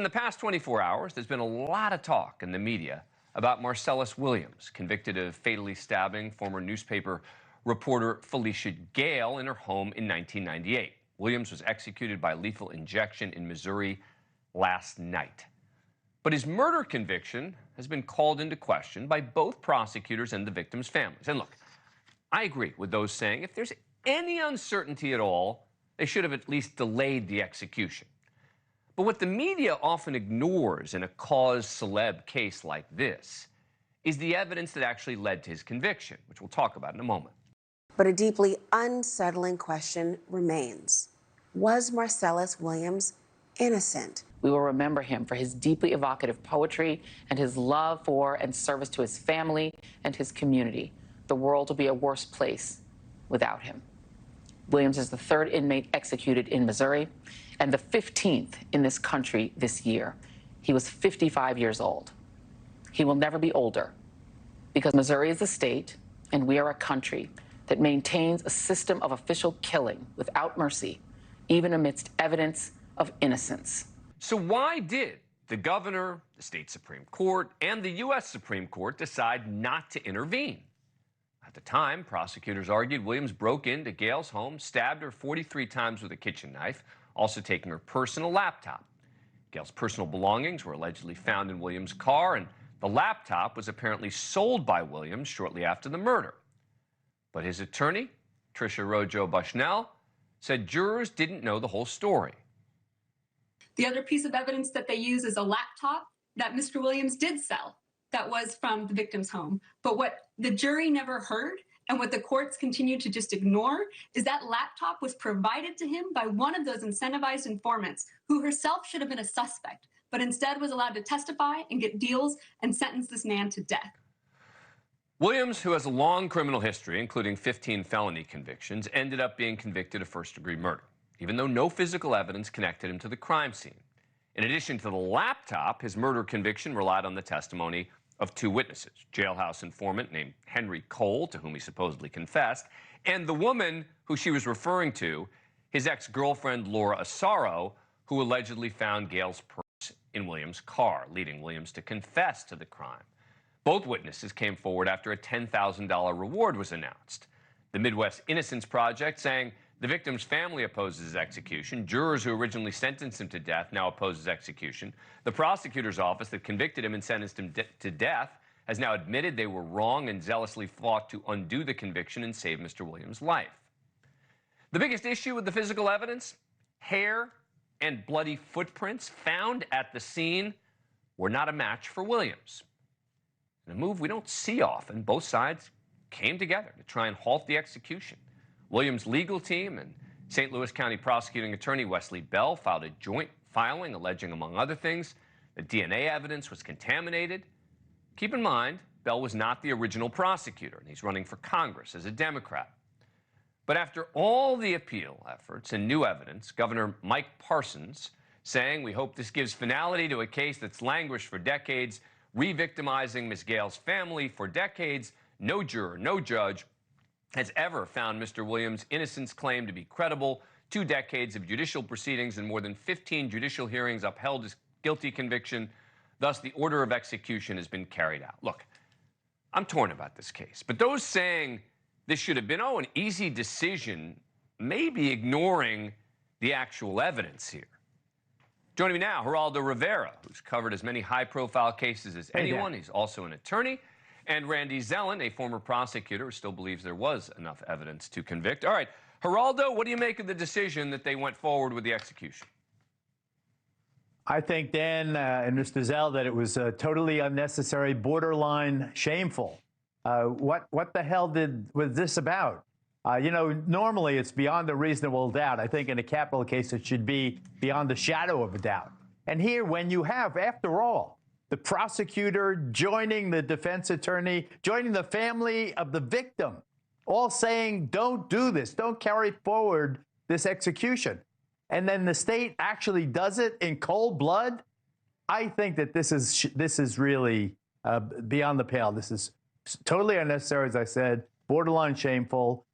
the past 24 hours, there's been a lot of talk in the media about Marcellus Williams, convicted of fatally stabbing former newspaper reporter Felicia Gayle in her home in 1998. Williams was executed by lethal injection in Missouri last night. But his murder conviction has been called into question by both prosecutors and the victims' families. And look, I agree with those saying if there's any uncertainty at all, they should have at least delayed the execution. But what the media often ignores in a cause celeb case like this is the evidence that actually led to his conviction, which we'll talk about in a moment. But a deeply unsettling question remains. Was Marcellus Williams innocent? We will remember him for his deeply evocative poetry and his love for and service to his family and his community. The world will be a worse place without him. Williams is the third inmate executed in Missouri and the 15th in this country this year. He was 55 years old. He will never be older because Missouri is a state and we are a country that maintains a system of official killing without mercy, even amidst evidence of innocence. So why did the governor, the state Supreme Court, and the U.S. Supreme Court decide not to intervene? At the time, prosecutors argued Williams broke into Gayle's home, stabbed her 43 times with a kitchen knife, also taking her personal laptop. Gayle's personal belongings were allegedly found in Williams' car, and the laptop was apparently sold by Williams shortly after the murder. But his attorney, Tricia Rojo Bushnell, said jurors didn't know the whole story. The other piece of evidence that they use is a laptop that Mr. Williams did sell that was from the victim's home. But what the jury never heard and what the courts continue to just ignore is that laptop was provided to him by one of those incentivized informants who herself should have been a suspect, but instead was allowed to testify and get deals and sentence this man to death. Williams, who has a long criminal history, including 15 felony convictions, ended up being convicted of first-degree murder, even though no physical evidence connected him to the crime scene. In addition to the laptop, his murder conviction relied on the testimony of two witnesses, jailhouse informant named Henry Cole, to whom he supposedly confessed, and the woman who she was referring to, his ex-girlfriend Laura Asaro, who allegedly found Gayle's purse in Williams' car, leading Williams to confess to the crime. Both witnesses came forward after a $10,000 reward was announced. The Midwest Innocence Project saying the victim's family opposes his execution. Jurors who originally sentenced him to death now oppose his execution. The prosecutor's office that convicted him and sentenced him to death has now admitted they were wrong and zealously fought to undo the conviction and save Mr. Williams' life. The biggest issue with the physical evidence? Hair and bloody footprints found at the scene were not a match for Williams. In a move we don't see often, both sides came together to try and halt the execution. Williams' legal team and St. Louis County prosecuting attorney Wesley Bell filed a joint filing alleging, among other things, that DNA evidence was contaminated. Keep in mind, Bell was not the original prosecutor, and he's running for Congress as a Democrat. But after all the appeal efforts and new evidence, Governor Mike Parsons saying, "We hope this gives finality to a case that's languished for decades, re-victimizing Ms. Gayle's family for decades. No juror, no judge has ever found Mr. Williams' innocence claim to be credible. 2 decades of judicial proceedings and more than 15 judicial hearings upheld his guilty conviction. Thus, the order of execution has been carried out." Look, I'm torn about this case, but those saying this should have been, an easy decision, may be ignoring the actual evidence here. Joining me now, Geraldo Rivera, who's covered as many high-profile cases as anyone. He's also an attorney. And Randy Zelin, a former prosecutor who still believes there was enough evidence to convict. All right, Geraldo, what do you make of the decision that they went forward with the execution? I think, Dan and Mr. Zell, that it was totally unnecessary, borderline shameful. What the hell was this about? Normally it's beyond a reasonable doubt. I think in a capital case it should be beyond the shadow of a doubt. And here, when you have, after all, the prosecutor joining the defense attorney, joining the family of the victim, all saying, don't do this, don't carry forward this execution. And then the state actually does it in cold blood. I think that this is really beyond the pale. This is totally unnecessary, as I said, borderline shameful.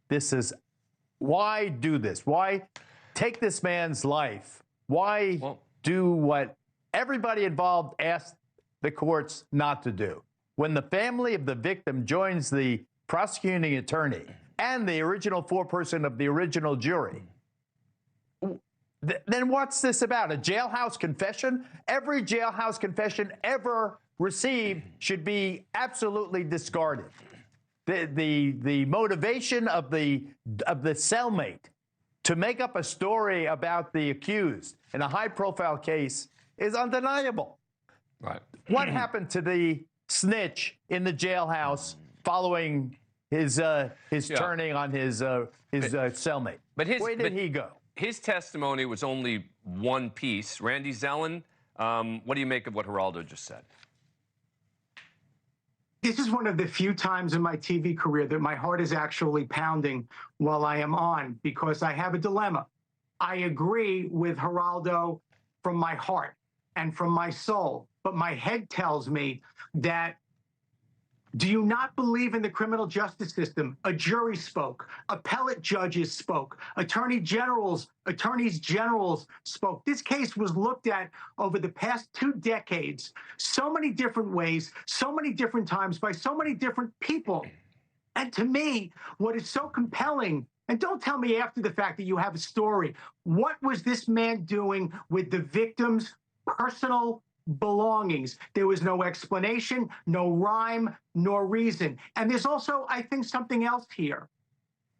Why do this? Why take this man's life? Why do what everybody involved asked the courts not to do. When the family of the victim joins the prosecuting attorney and the original foreperson of the original jury, then what's this about? A jailhouse confession? Every jailhouse confession ever received should be absolutely discarded. The motivation of the cellmate to make up a story about the accused in a high-profile case is undeniable. Right. What happened to the snitch in the jailhouse following his turning on his cellmate? But where did he go? His testimony was only one piece. Randy Zelin, what do you make of what Geraldo just said? This is one of the few times in my TV career that my heart is actually pounding while I am on, because I have a dilemma. I agree with Geraldo from my heart and from my soul, but my head tells me that, do you not believe in the criminal justice system? A jury spoke, appellate judges spoke, attorneys generals spoke. This case was looked at over the past 2 decades, so many different ways, so many different times, by so many different people. And to me, what is so compelling, and don't tell me after the fact that you have a story, what was this man doing with the victim's personal belongings? There was no explanation, no rhyme, nor reason. And there's also, I think, something else here.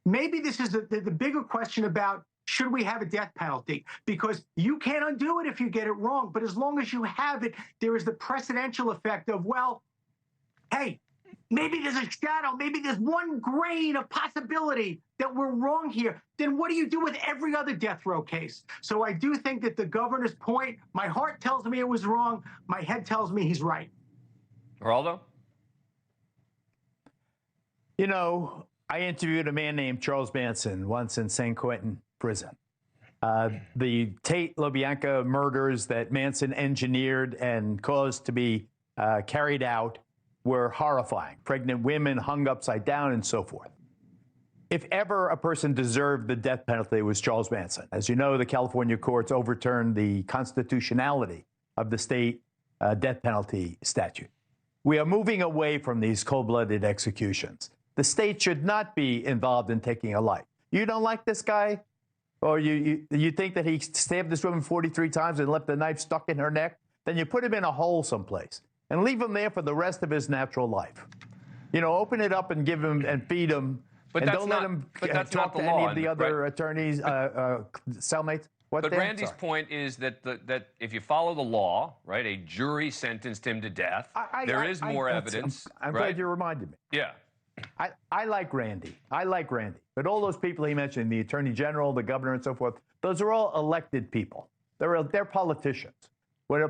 Maybe this is the bigger question about, should we have a death penalty? Because you can't undo it if you get it wrong. But as long as you have it, there is the precedential effect of, well, hey, maybe there's a shadow, maybe there's one grain of possibility that we're wrong here. Then what do you do with every other death row case? So I do think that the governor's point, my heart tells me it was wrong, my head tells me he's right. Geraldo? You know, I interviewed a man named Charles Manson once in San Quentin prison. The Tate LaBianca murders that Manson engineered and caused to be carried out were horrifying. Pregnant women hung upside down and so forth. If ever a person deserved the death penalty, it was Charles Manson. As you know, the California courts overturned the constitutionality of the state death penalty statute. We are moving away from these cold-blooded executions. The state should not be involved in taking a life. You don't like this guy? Or you think that he stabbed this woman 43 times and left the knife stuck in her neck? Then you put him in a hole someplace and leave him there for the rest of his natural life. You know, open it up and give him and feed him, and don't let him talk to any of the other attorneys, cellmates. But Randy's point is that that if you follow the law, right, a jury sentenced him to death. There is more evidence. I'm glad you reminded me. Yeah. I like Randy. I like Randy. But all those people he mentioned, the attorney general, the governor, and so forth, those are all elected people. They're politicians. When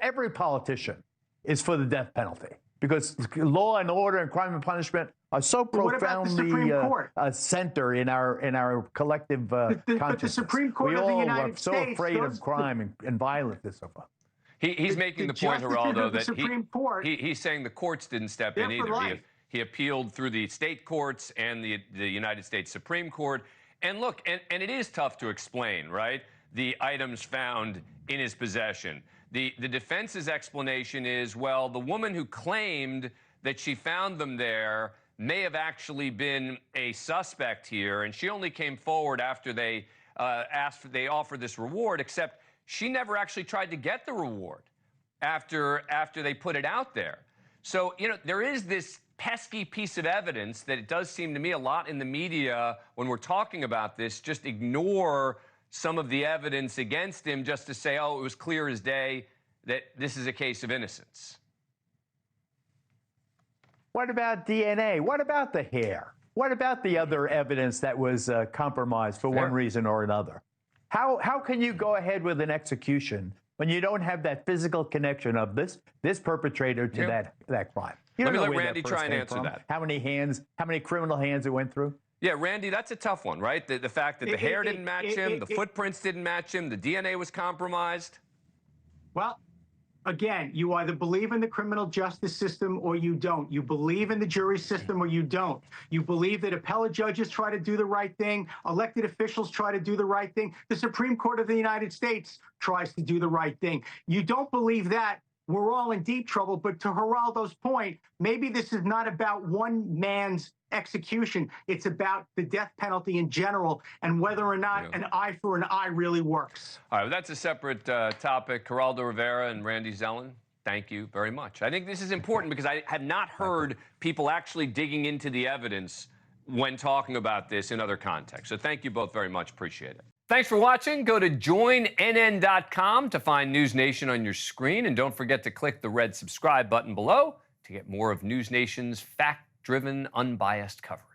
every politician is for the death penalty, because law and order and crime and punishment are so profoundly center in our collective consciousness. But the Supreme Court of the United States, we all are so afraid of crime and violence and so forth. He's making the point, Geraldo, that he's saying the courts didn't step in either. He appealed through the state courts and the United States Supreme Court. And look, and it is tough to explain, right, the items found in his possession. The defense's explanation is, well, the woman who claimed that she found them there may have actually been a suspect here, and she only came forward after they offered this reward, except she never actually tried to get the reward after they put it out there. So, you know, there is this pesky piece of evidence that it does seem to me a lot in the media when we're talking about this, just ignore some of the evidence against him just to say, oh, it was clear as day that this is a case of innocence. What about DNA? What about the hair? What about the other evidence that was compromised for one reason or another? How can you go ahead with an execution when you don't have that physical connection of this perpetrator to that crime? Let me let Randy try and answer that. How many criminal hands it went through? Yeah, Randy, that's a tough one, right? The fact that the hair didn't match him, the footprints didn't match him, the DNA was compromised. Well, Again, you either believe in the criminal justice system or you don't. You believe in the jury system or you don't. You believe that appellate judges try to do the right thing, elected officials try to do the right thing, the Supreme Court of the United States tries to do the right thing. You don't believe that, we're all in deep trouble. But to Geraldo's point, maybe this is not about one man's execution. It's about the death penalty in general and whether or not an eye for an eye really works. All right, well, that's a separate topic. Geraldo Rivera and Randy Zelin, thank you very much. I think this is important because I have not heard people actually digging into the evidence when talking about this in other contexts. So thank you both very much. Appreciate it. Thanks for watching. Go to joinnn.com to find NewsNation on your screen. And don't forget to click the red subscribe button below to get more of NewsNation's fact-driven, unbiased coverage.